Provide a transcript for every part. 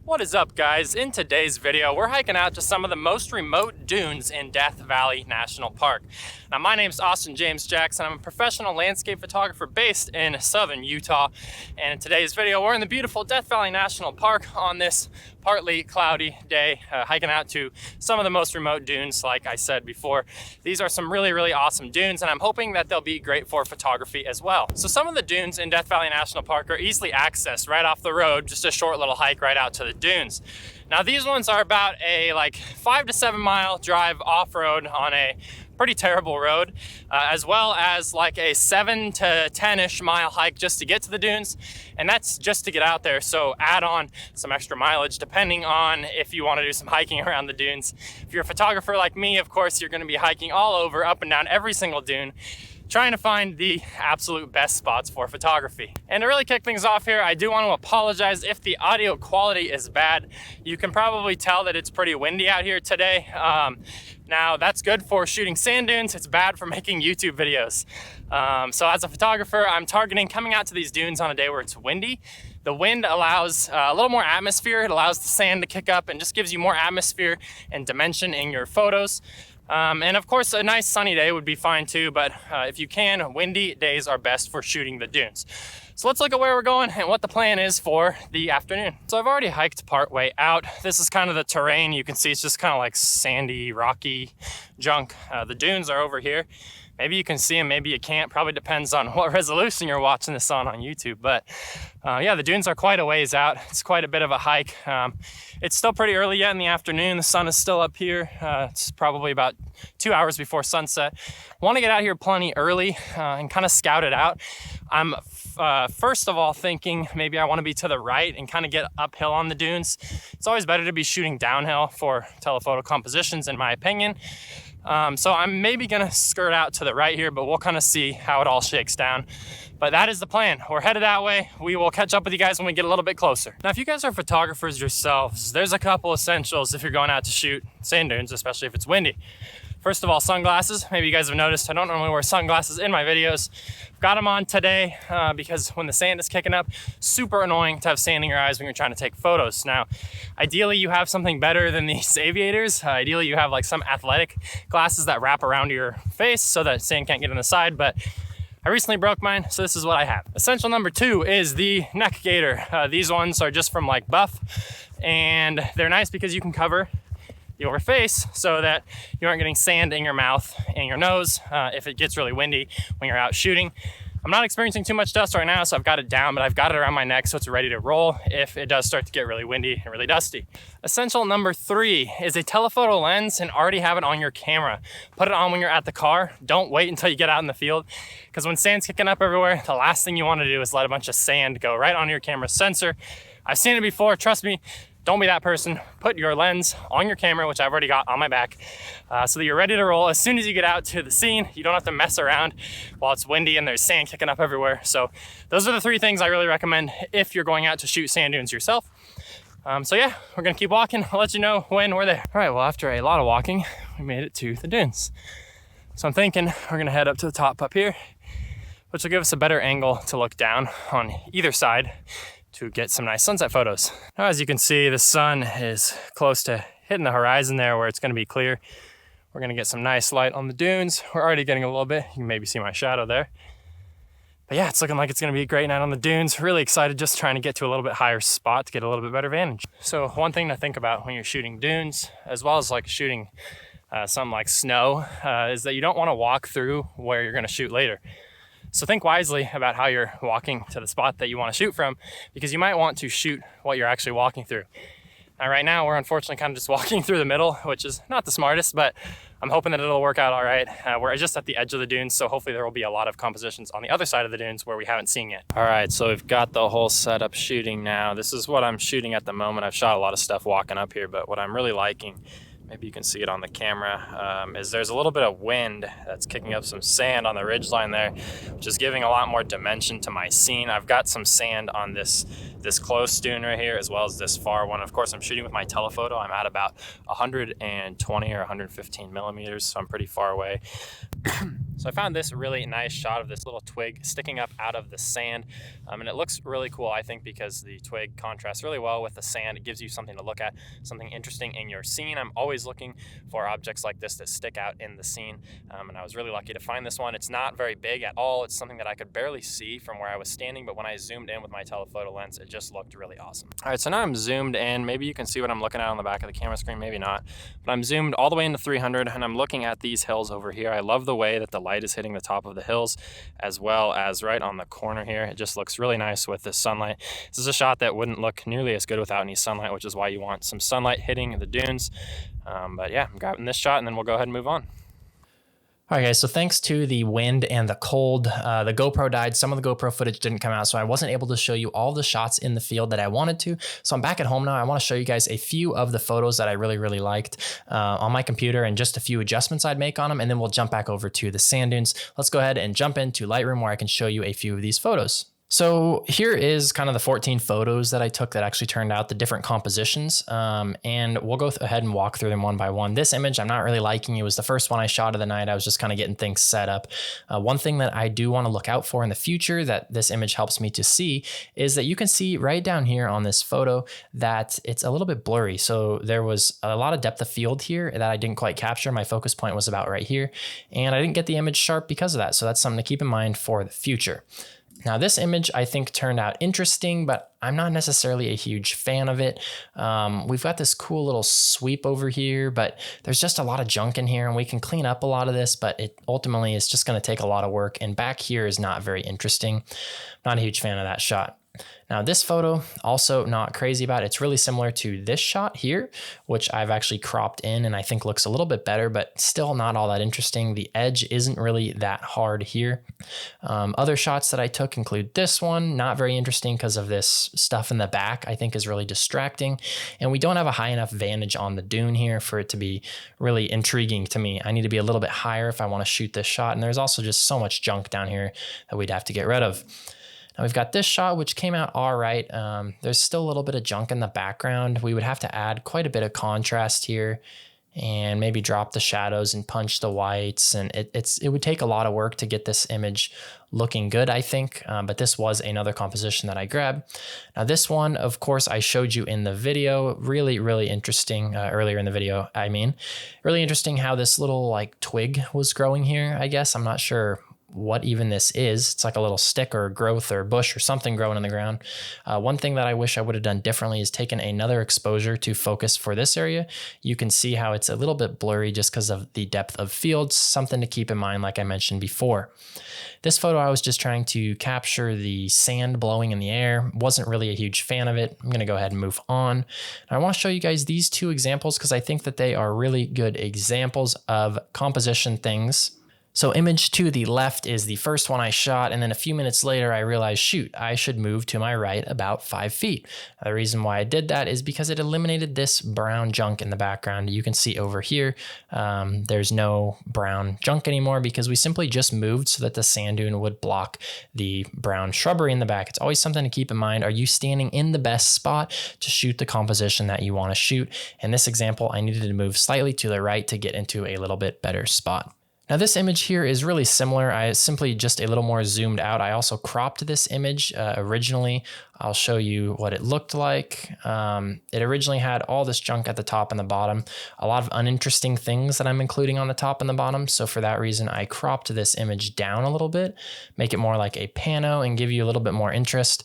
What is up, guys? In today's video, we're hiking out to some of the most remote dunes in Death Valley National Park. Now, my name is Austin James Jackson. I'm a professional landscape photographer based in southern Utah. And in today's video, we're in the beautiful Death Valley National Park on this partly cloudy day, hiking out to some of the most remote dunes, like I said before. These are some really awesome dunes, and I'm hoping that they'll be great for photography as well. So some of the dunes in Death Valley National Park are easily accessed right off the road, just a short little hike right out to the dunes. Now these ones are about a 5 to 7 mile drive off-road on a pretty terrible road, as well as like a 7 to 10-ish mile hike just to get to the dunes, and that's just to get out there. So add on some extra mileage depending on if you want to do some hiking around the dunes. If you're a photographer like me, of course, you're going to be hiking all over, up and down every single dune, trying to find the absolute best spots for photography. And to really kick things off here, I do want to apologize if the audio quality is bad. You can probably tell that it's pretty windy out here today. Now that's good for shooting sand dunes. It's bad for making YouTube videos. So as a photographer, I'm targeting coming out to these dunes on a day where it's windy. The wind allows a little more atmosphere. It allows the sand to kick up and just gives you more atmosphere and dimension in your photos. And of course, a nice sunny day would be fine too, but if you can, windy days are best for shooting the dunes. So let's look at where we're going and what the plan is for the afternoon. So I've already hiked part way out. This is kind of the terrain. You can see it's just kind of like sandy, rocky junk. The dunes are over here. Maybe you can see them, maybe you can't. Probably depends on what resolution you're watching this on YouTube. But yeah, the dunes are quite a ways out. It's quite a bit of a hike. It's still pretty early yet in the afternoon. The sun is still up here. It's probably about 2 hours before sunset. Want to get out here plenty early and kind of scout it out. I'm first of all thinking maybe I want to be to the right and kind of get uphill on the dunes. It's always better to be shooting downhill for telephoto compositions, in my opinion. So I'm maybe gonna skirt out to the right here, but we'll kind of see how it all shakes down. But that is the plan. We're headed that way. We will catch up with you guys when we get a little bit closer. Now, if you guys are photographers yourselves, there's a couple essentials if you're going out to shoot sand dunes, especially if it's windy. First of all, sunglasses. Maybe you guys have noticed I don't normally wear sunglasses in my videos. Got them on today because when the sand is kicking up, super annoying to have sand in your eyes when you're trying to take photos. Now, ideally you have something better than these aviators. Ideally you have like some athletic glasses that wrap around your face so that sand can't get in the side, but I recently broke mine, so this is what I have. Essential number 2 is the neck gaiter. These ones are just from like Buff, and they're nice because you can cover your face so that you aren't getting sand in your mouth and your nose if it gets really windy when you're out shooting. I'm not experiencing too much dust right now, so I've got it down, but I've got it around my neck so it's ready to roll if it does start to get really windy and really dusty. Essential number 3 is a telephoto lens, and already have it on your camera. Put it on when you're at the car. Don't wait until you get out in the field, because when sand's kicking up everywhere, the last thing you want to do is let a bunch of sand go right onto your camera sensor. I've seen it before, trust me. Don't be that person. Put your lens on your camera, which I've already got on my back, so that you're ready to roll as soon as you get out to the scene. You don't have to mess around while it's windy and there's sand kicking up everywhere. So those are the 3 things I really recommend if you're going out to shoot sand dunes yourself. So yeah, we're gonna keep walking. I'll let you know when we're there. All right, well, after a lot of walking, we made it to the dunes. So I'm thinking we're gonna head up to the top up here, which will give us a better angle to look down on either side to get some nice sunset photos. Now, as you can see, the sun is close to hitting the horizon there where it's gonna be clear. We're gonna get some nice light on the dunes. We're already getting a little bit. You can maybe see my shadow there. But yeah, it's looking like it's gonna be a great night on the dunes. Really excited, just trying to get to a little bit higher spot to get a little bit better vantage. So one thing to think about when you're shooting dunes, as well as like shooting something like snow, is that you don't wanna walk through where you're gonna shoot later. So think wisely about how you're walking to the spot that you want to shoot from, because you might want to shoot what you're actually walking through. Now, right now, we're unfortunately kind of just walking through the middle, which is not the smartest, but I'm hoping that it'll work out all right. We're just at the edge of the dunes, so hopefully there will be a lot of compositions on the other side of the dunes where we haven't seen yet. All right, so we've got the whole setup shooting now. This is what I'm shooting at the moment. I've shot a lot of stuff walking up here, but what I'm really liking, maybe you can see it on the camera, is there's a little bit of wind that's kicking up some sand on the ridgeline there, which is giving a lot more dimension to my scene. I've got some sand on this close dune right here, as well as this far one. Of course, I'm shooting with my telephoto. I'm at about 120 or 115 millimeters, so I'm pretty far away. So I found this really nice shot of this little twig sticking up out of the sand, and it looks really cool, I think, because the twig contrasts really well with the sand. It gives you something to look at, something interesting in your scene. I'm always looking for objects like this that stick out in the scene, and I was really lucky to find this one. It's not very big at all. It's something that I could barely see from where I was standing, but when I zoomed in with my telephoto lens, it just looked really awesome. All right, so now I'm zoomed in. Maybe you can see what I'm looking at on the back of the camera screen, maybe not, but I'm zoomed all the way into 300, and I'm looking at these hills over here. I love the way that the light is hitting the top of the hills, as well as right on the corner here. It just looks really nice with the sunlight. This is a shot that wouldn't look nearly as good without any sunlight, which is why you want some sunlight hitting the dunes. But yeah, I'm grabbing this shot, and then we'll go ahead and move on. All right, guys, so thanks to the wind and the cold, the GoPro died. Some of the GoPro footage didn't come out, so I wasn't able to show you all the shots in the field that I wanted to. So I'm back at home now. I want to show you guys a few of the photos that I really liked on my computer and just a few adjustments I'd make on them, and then we'll jump back over to the sand dunes. Let's go ahead and jump into Lightroom where I can show you a few of these photos. So here is kind of the 14 photos that I took that actually turned out, the different compositions, and we'll go ahead and walk through them one by one. This image I'm not really liking. It was the first one I shot of the night. I was just kind of getting things set up. One thing that I do want to look out for in the future that this image helps me to see is that you can see right down here on this photo that it's a little bit blurry. So there was a lot of depth of field here that I didn't quite capture. My focus point was about right here, and I didn't get the image sharp because of that. So that's something to keep in mind for the future. Now this image I think turned out interesting, but I'm not necessarily a huge fan of it. We've got this cool little sweep over here, but there's just a lot of junk in here, and we can clean up a lot of this, but it ultimately is just going to take a lot of work, and back here is not very interesting. Not a huge fan of that shot. Now this photo, also not crazy about. It's really similar to this shot here, which I've actually cropped in and I think looks a little bit better, but still not all that interesting. The edge isn't really that hard here. Other shots that I took include this one, not very interesting because of this stuff in the back I think is really distracting. And we don't have a high enough vantage on the dune here for it to be really intriguing to me. I need to be a little bit higher if I want to shoot this shot. And there's also just so much junk down here that we'd have to get rid of. Now we've got this shot, which came out all right. There's still a little bit of junk in the background. We would have to add quite a bit of contrast here and maybe drop the shadows and punch the whites. And it would take a lot of work to get this image looking good, I think. But this was another composition that I grabbed. Now this one, of course, I showed you in the video. Really interesting earlier in the video, I mean. Really interesting how this little like twig was growing here, I guess. I'm not sure what even this is. It's like a little stick or growth or bush or something growing in the ground. One thing that I wish I would have done differently is taken another exposure to focus for this area. You can see how it's a little bit blurry just because of the depth of field, something to keep in mind like I mentioned before. This photo, I was just trying to capture the sand blowing in the air. Wasn't really a huge fan of it. I'm going to go ahead and move on. I want to show you guys these two examples because I think that they are really good examples of composition things. So image to the left is the first one I shot, and then a few minutes later I realized, shoot, I should move to my right about 5 feet. The reason why I did that is because it eliminated this brown junk in the background. You can see over here, there's no brown junk anymore because we simply just moved so that the sand dune would block the brown shrubbery in the back. It's always something to keep in mind. Are you standing in the best spot to shoot the composition that you want to shoot? In this example, I needed to move slightly to the right to get into a little bit better spot. Now this image here is really similar. I simply just a little more zoomed out. I also cropped this image originally. I'll show you what it looked like. It originally had all this junk at the top and the bottom, a lot of uninteresting things that I'm including on the top and the bottom. So for that reason, I cropped this image down a little bit, make it more like a pano and give you a little bit more interest.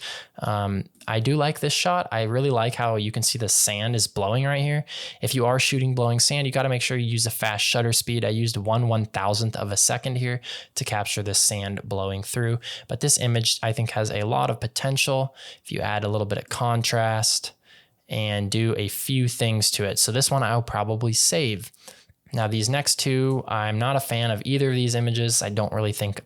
I do like this shot. I really like how you can see the sand is blowing right here. If you are shooting blowing sand, you got to make sure you use a fast shutter speed. I used 1/1000th of a second here to capture this sand blowing through. But this image, I think, has a lot of potential if you add a little bit of contrast and do a few things to it. So this one I'll probably save. Now these next two, I'm not a fan of either of these images. I don't really think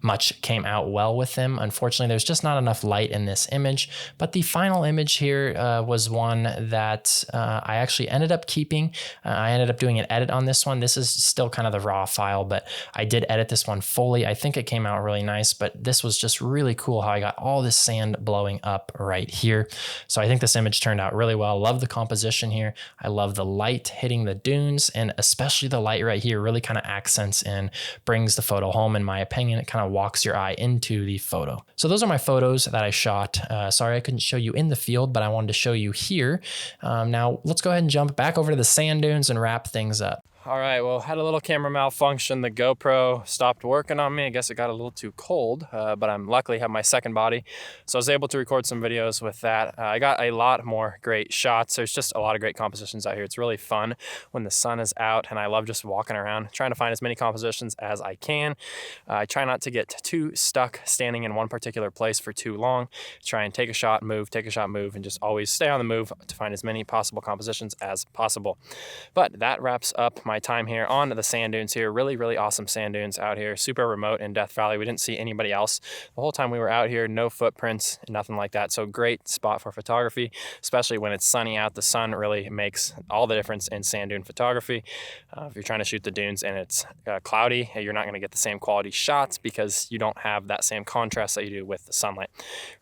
much came out well with them. Unfortunately, there's just not enough light in this image. But the final image here was one that I actually ended up keeping. I ended up doing an edit on this one. This is still kind of the raw file, but I did edit this one fully. I think it came out really nice, but this was just really cool how I got all this sand blowing up right here. So I think this image turned out really well. Love the composition here. I love the light hitting the dunes, and especially especially the light right here really kind of accents and brings the photo home. In my opinion, it kind of walks your eye into the photo. So those are my photos that I shot. Sorry I couldn't show you in the field, but I wanted to show you here. Now let's go ahead and jump back over to the sand dunes and wrap things up. All right, well, had a little camera malfunction. The GoPro stopped working on me. I guess it got a little too cold, but I'm luckily have my second body. So I was able to record some videos with that. I got a lot more great shots. There's just a lot of great compositions out here. It's really fun when the sun is out, and I love just walking around, trying to find as many compositions as I can. I try not to get too stuck standing in one particular place for too long. Try and take a shot, move, and just always stay on the move to find as many possible compositions as possible. But that wraps up my time here on the sand dunes here. Really, really awesome sand dunes out here. Super remote in Death Valley. We didn't see anybody else the whole time we were out here. No footprints, nothing like that. So great spot for photography, especially when it's sunny out. The sun really makes all the difference in sand dune photography. If you're trying to shoot the dunes and it's cloudy, you're not going to get the same quality shots because you don't have that same contrast that you do with the sunlight.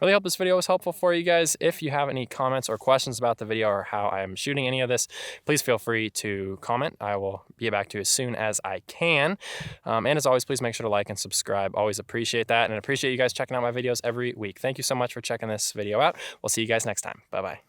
Really hope this video was helpful for you guys. If you have any comments or questions about the video or how I'm shooting any of this, please feel free to comment. I will get back to you as soon as I can. And as always, please make sure to like and subscribe. Always appreciate that, and appreciate you guys checking out my videos every week. Thank you so much for checking this video out. We'll see you guys next time. Bye-bye.